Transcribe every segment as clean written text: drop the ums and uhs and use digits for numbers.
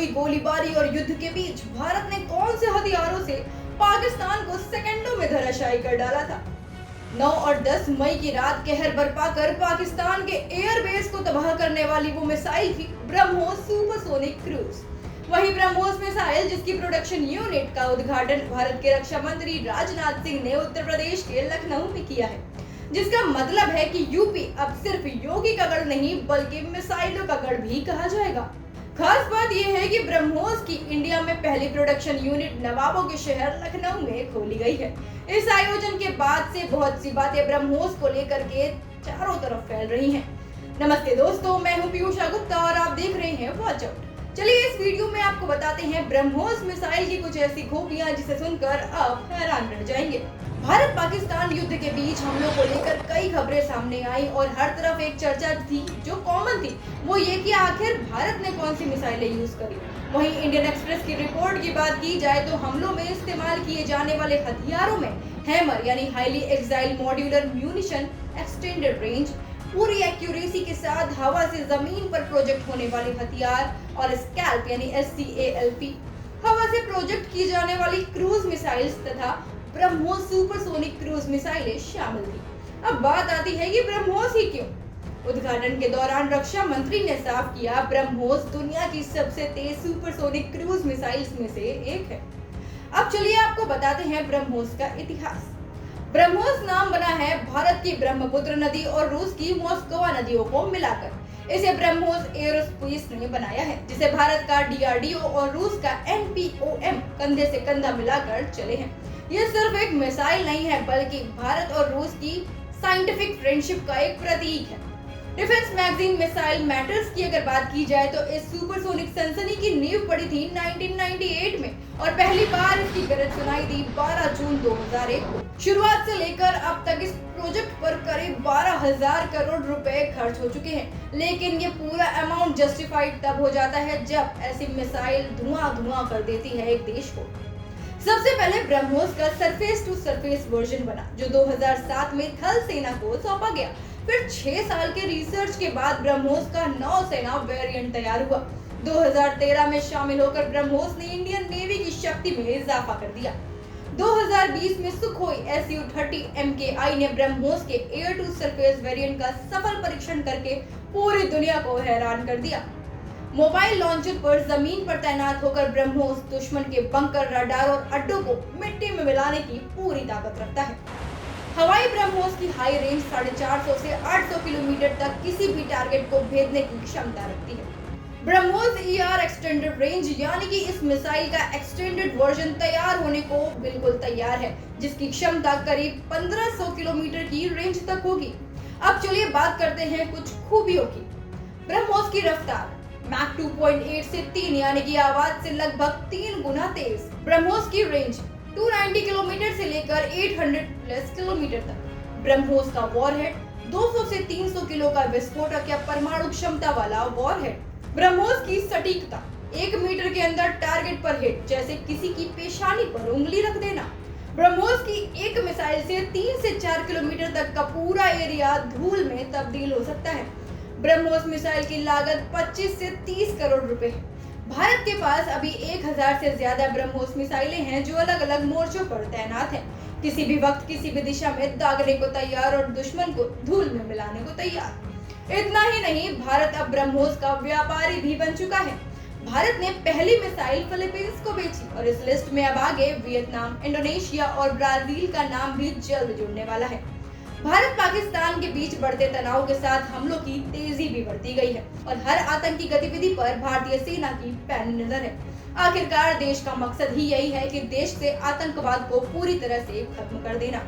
हुई गोलीबारी और युद्ध के बीच भारत ने कौन से हथियारों से पाकिस्तान को सेकंडों में धराशायी कर डाला था। 9 और 10 मई की रात कहर बरपा कर पाकिस्तान के एयरबेस को तबाह करने वाली वो मिसाइल थी ब्रह्मोस सुपरसोनिक क्रूज। वही ब्रह्मोस मिसाइल जिसकी प्रोडक्शन यूनिट का उद्घाटन भारत के रक्षा मंत्री राजनाथ सिंह ने उत्तर प्रदेश के लखनऊ में किया है, जिसका मतलब है कि यूपी अब सिर्फ योगी का गढ़ नहीं बल्कि मिसाइलों का गढ़ भी कहा जाएगा। खास बात यह है कि ब्रह्मोस की इंडिया में पहली प्रोडक्शन यूनिट नवाबों के शहर लखनऊ में खोली गई है। इस आयोजन के बाद से बहुत सी बातें ब्रह्मोस को लेकर के चारों तरफ फैल रही हैं। नमस्ते दोस्तों, मैं हूं पीयूषा गुप्ता और आप देख रहे हैं वॉच आउट। चलिए इस वीडियो में आपको बताते हैं ब्रह्मोस मिसाइल की कुछ ऐसी खूबियां जिसे सुनकर आप हैरान रह जाएंगे। भारत पाकिस्तान युद्ध के बीच हमलों को लेकर कई खबरें सामने आई और हर तरफ एक चर्चा थी जो कॉमन थी, वो ये कि आखिर भारत ने कौन सी मिसाइलें यूज करी। वहीं इंडियन एक्सप्रेस की रिपोर्ट की बात की जाए तो हमलों में इस्तेमाल किए जाने वाले हथियारों में हैमर यानी highly agile modular munition, extended range, पूरी एक्यूरेसी के साथ हवा से जमीन पर प्रोजेक्ट होने वाले हथियार और स्कैल्प यानी SCALP, हवा से प्रोजेक्ट की जाने वाली क्रूज मिसाइल्स तथा ब्रह्मोस सुपरसोनिक क्रूज मिसाइलें शामिल थी। अब बात आती है कि ब्रह्मोस ही क्यों। उद्घाटन के दौरान रक्षा मंत्री ने साफ किया ब्रह्मोस दुनिया की सबसे तेज सुपरसोनिक क्रूज मिसाइल्स में से एक है। अब चलिए आपको बताते हैं ब्रह्मोस का इतिहास। ब्रह्मोस नाम बना है भारत की ब्रह्मपुत्र नदी और रूस की मॉस्कोवा नदियों को मिलाकर। इसे ब्रह्मोस एयरोस्पेस ने बनाया है, जिसे भारत का DRDO और रूस का NPOM कंधे से कंधा मिलाकर चले हैं। ये सिर्फ एक मिसाइल नहीं है बल्कि भारत और रूस की साइंटिफिक फ्रेंडशिप का एक प्रतीक है। डिफेंस मैगजीन मिसाइल मैटर्स की अगर बात की जाए तो इस सुपरसोनिक सनसनी की नींव पड़ी थी 1998 में और पहली बार इसकी गरज सुनाई दी 12 जून 2001 को। शुरुआत से लेकर अब तक इस प्रोजेक्ट पर करीब 12,000 करोड़ रुपए खर्च हो चुके हैं, लेकिन ये पूरा अमाउंट जस्टिफाइड तब हो जाता है जब ऐसी मिसाइल धुआं कर देती है एक देश को। सबसे पहले ब्रह्मोस का सरफेस टू सरफेस वर्जन बना जो 2007 में थल सेना को सौंपा गया। फिर 6 साल के रिसर्च के बाद ब्रह्मोस का नौसेना वेरिएंट तैयार हुआ। 2013 में शामिल होकर ब्रह्मोस ने इंडियन नेवी की शक्ति में इजाफा कर दिया। 2020 में सुखोई Su-30 MKI ने ब्रह्मोस के एयर टू सरफेस वेरिएंट का सफल परीक्षण करके पूरी दुनिया को हैरान कर दिया। मोबाइल लॉन्चर पर जमीन पर तैनात होकर ब्रह्मोस दुश्मन के बंकर, रडार और अड्डों को मिट्टी में मिलाने की पूरी ताकत रखता है। हवाई ब्रह्मोस की हाई रेंज 450 से 800 किलोमीटर तक किसी भी टारगेट को भेदने की क्षमता रखती है। ब्रह्मोस ER एक्सटेंडेड रेंज यानी कि इस मिसाइल का एक्सटेंडेड वर्जन तैयार होने को बिल्कुल तैयार है, जिसकी क्षमता करीब 1500 किलोमीटर की रेंज तक होगी। अब चलिए बात करते हैं कुछ खूबियों की। ब्रह्मोस की रफ्तार मैक 2.8 से 3 यानी कि आवाज से लगभग 3 गुना तेज। ब्रह्मोस की रेंज 290 किलोमीटर से लेकर 800 प्लस किलोमीटर तक। ब्रह्मोस का वॉरहेड 200 से 300 किलो का विस्फोटक या परमाणु क्षमता वाला वॉरहेड। ब्रह्मोस की सटीकता 1 मीटर के अंदर टारगेट पर हिट, जैसे किसी की पेशानी पर उंगली रख देना। ब्रह्मोस की एक मिसाइल से 3 से 4 किलोमीटर तक का पूरा एरिया धूल में तब्दील हो सकता है। ब्रह्मोस मिसाइल की लागत 25 से 30 करोड़ रुपए है। भारत के पास अभी 1000 से ज्यादा ब्रह्मोस मिसाइलें हैं जो अलग अलग मोर्चों पर तैनात हैं, किसी भी वक्त किसी भी दिशा में दागने को तैयार और दुश्मन को धूल में मिलाने को तैयार। इतना ही नहीं, भारत अब ब्रह्मोस का व्यापारी भी बन चुका है। भारत ने पहली मिसाइल फिलीपींस को बेची और इस लिस्ट में अब आगे वियतनाम, इंडोनेशिया और ब्राजील का नाम भी जल्द जुड़ने वाला है। भारत पाकिस्तान के बीच बढ़ते तनाव के साथ हमलों की तेजी भी बढ़ती गई है और हर आतंकी गतिविधि पर भारतीय सेना की पैनी नजर है। आखिरकार देश का मकसद ही यही है कि देश से आतंकवाद को पूरी तरह से खत्म कर देना।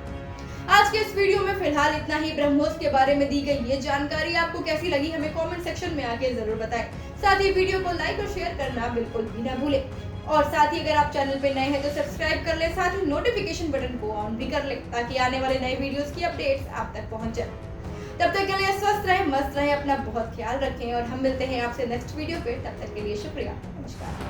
आज के इस वीडियो में फिलहाल इतना ही। ब्रह्मोस के बारे में दी गई ये जानकारी आपको कैसी लगी हमें कमेंट सेक्शन में आके जरूर बताएं। साथ ही वीडियो को लाइक और शेयर करना बिल्कुल भी ना भूलें और साथ ही अगर आप चैनल पे नए हैं तो सब्सक्राइब कर लें, साथ ही नोटिफिकेशन बटन को ऑन भी कर लें ताकि आने वाले नए वीडियोस की अपडेट्स आप तक पहुंच जाए। तब तक के लिए स्वस्थ रहें, मस्त रहें, अपना बहुत ख्याल रखें और हम मिलते हैं आपसे नेक्स्ट वीडियो पे। तब तक के लिए शुक्रिया, नमस्कार।